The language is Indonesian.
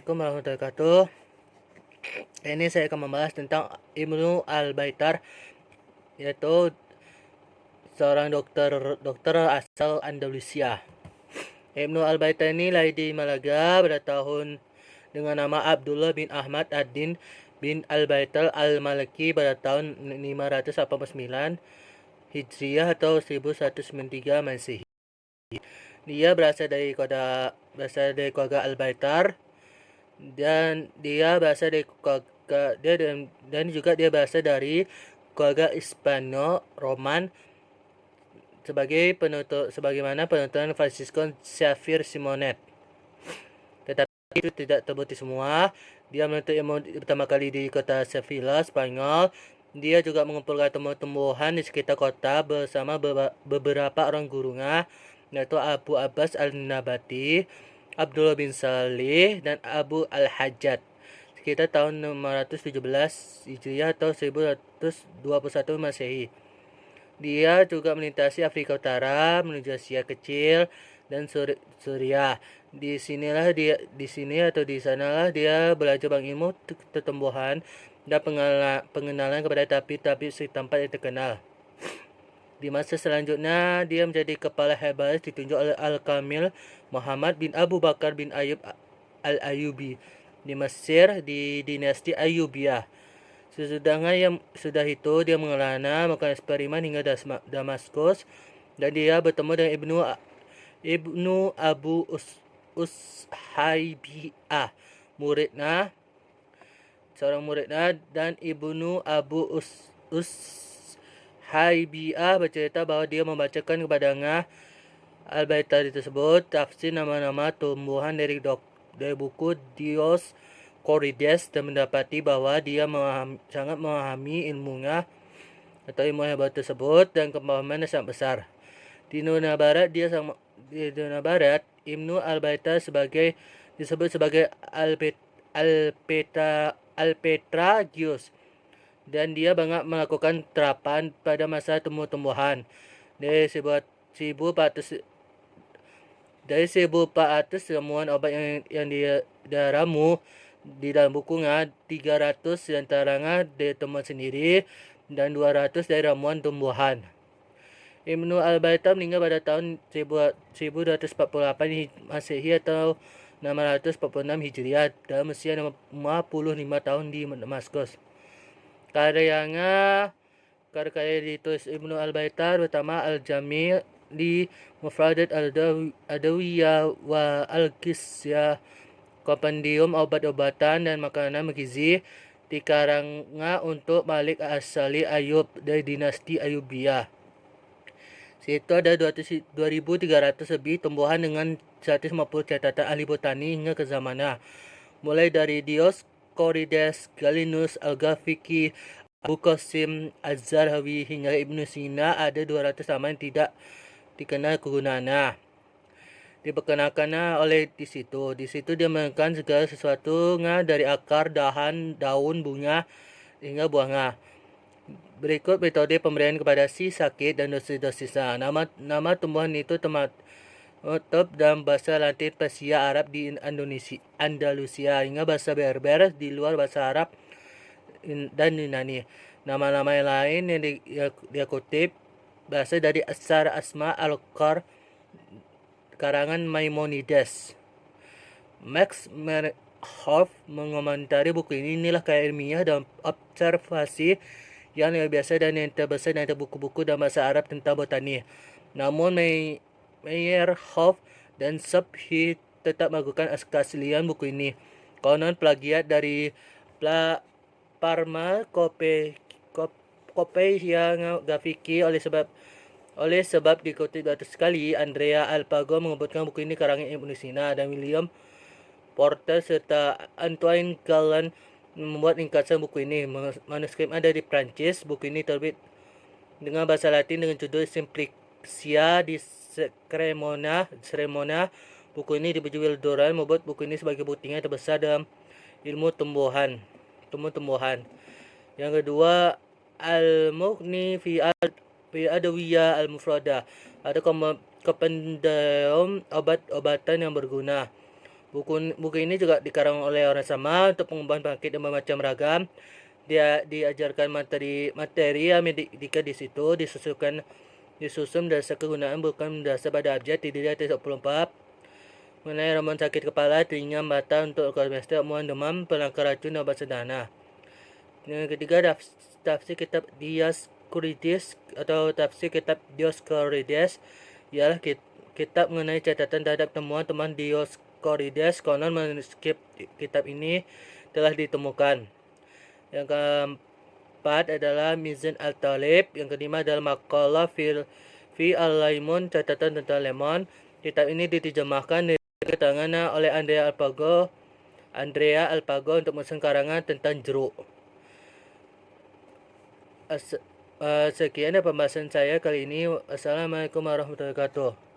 Assalamualaikum warahmatullahi wabarakatuh. Ini saya akan membahas tentang Ibnu Al-Baitar, yaitu seorang dokter asal Andalusia. Ibnu Al-Baitar ini lahir di Malaga pada tahun dengan nama Abdullah bin Ahmad ad-Din bin Al-Baitar Al-Maliki pada tahun 589 Hijriah atau 1193 Masehi. Dia berasal dari keluarga Al-Baitar, dan dia berasal dari keluarga dan juga dia berasal dari keluarga Hispano Roman sebagaimana penuturan Franciscan Xavier Simonet. Tetapi itu tidak terbukti semua. Dia menuntut ilmu pertama kali di kota Sevilla, Spanyol. Dia juga mengumpulkan tumbuh-tumbuhan di sekitar kota bersama beberapa orang gurunya, yaitu Abu Abbas Al-Nabati, Abdullah bin Salih, dan Abu Al-Hajjaj sekitar tahun 617 Hijriah atau 1121 Masehi. Dia juga melintasi Afrika Utara menuju Asia Kecil dan Suriah. Di sanalah dia belajar banyak ilmu tumbuhan dan pengenalan kepada tabib-tabib setempat yang terkenal. Di masa selanjutnya, dia menjadi kepala Hebrew ditunjuk oleh Al-Kamil Muhammad bin Abu Bakar bin Ayub Al-Ayubi di Mesir di dinasti Ayyubiyah. Sudah itu dia melakukan eksperimen hingga Damaskus, dan dia bertemu dengan Ibnu Abu Ushaibiah, seorang muridnya, dan Ibnu Abu Ushaibiah bercerita bahwa dia membacakan kepadanya Al-Baitar tersebut tafsir nama-nama tumbuhan dari buku Dios Corides, dan mendapati bahwa dia sangat memahami ilmunya atau ilmu hebat tersebut dan kepemahamannya sangat besar. Di dunia barat Ibnu Al-Baitar disebut sebagai Alpetragius, dan dia banyak melakukan terapan pada masa tumbuh-tumbuhan. Dari 1400 ramuan obat yang dia ramu di dalam bukunya, 300 diantaranya ditemukan sendiri dan 200 dari ramuan tumbuhan. Ibnu Al-Baitar meninggal pada tahun 1248 Masehi atau 646 Hijriah dalam usia 55 tahun di Damaskus. Karya ditulis Ibnu Al-Baitar pertama Al-Jami' di Mufradat Al-Adawiyah wa Al-Qisyah, kompendium obat-obatan dan makanan bergizi, dikarangnya untuk Malik As-Salih Ayub dari dinasti Ayyubiyah. Situ ada 2.300 lebih tumbuhan dengan 150 catatan ahli botani hingga ke zamannya, mulai dari Dios Corides, Galinus, Al-Ghafiqi, Abu Qasim Az-Zarhawi hingga Ibnu Sina. Ada 200 nama yang tidak dikenal kegunaannya. Diperkenalkannya oleh di situ dia menekan segala sesuatunya dari akar, daun, bunga hingga buahnya. Berikut metode pemberian kepada si sakit dan dosis-dosisnya. Nama tumbuhan itu termaktub dalam bahasa Latin, Persia, Arab di Andalusia hingga bahasa Berber di luar bahasa Arab dan Yunani. Nama-nama yang lain yang dia kutip berasal dari Asar Asma Al-Qar karangan Maimonides. Max Merhoff mengomentari buku ini, inilah karya ilmiah dan observasi yang luar biasa dan yang terbesar dari buku-buku dalam bahasa Arab tentang botani. Namun Meyerhoff dan Subhi tetap meragukan keaslian buku ini. Konon plagiat dari Pharmacopoeia yang Ghafiqi oleh sebab dikutip 200 kali. Andrea Alpago menyebutkan buku ini karangan Ibnu Sina, dan William Porter serta Antoine Galland membuat ringkasan buku ini. Manuskrip ada di Prancis. Buku ini terbit dengan bahasa Latin dengan judul Simplicia di Cremona. Buku ini diberi Doran membuat buku ini sebagai buktinya terbesar dalam ilmu tumbuhan. Yang kedua, Al-Mughni fi Adawiyah Al-Mufradah, ada kompendium obat-obatan yang berguna. Buku ini juga dikarang oleh orang sama untuk pengembangan bangkit dan macam ragam. Dia diajarkan materi yang medika di situ disusun dasar kegunaan bukan dasar pada abjad di atas 24 mengenai ramuan sakit kepala, telinga, mata untuk kolesterol, mual, demam, pelangkar racun, obat sederhana. Yang ketiga, tafsir kitab Dioscorides atau tafsir kitab Dioscorides ialah kitab mengenai catatan terhadap temuan-temuan Dioscorides. Konon manuskrip kitab ini telah ditemukan. Yang keempat adalah Mizan al-Talib. Yang kelima adalah Maqalah fi al-Laimun, catatan tentang lemon. Kitab ini diterjemahkan dari keterangan oleh Andrea Alpago untuk menyusun karangan tentang jeruk. Sekian pembahasan saya kali ini. Assalamualaikum warahmatullahi wabarakatuh.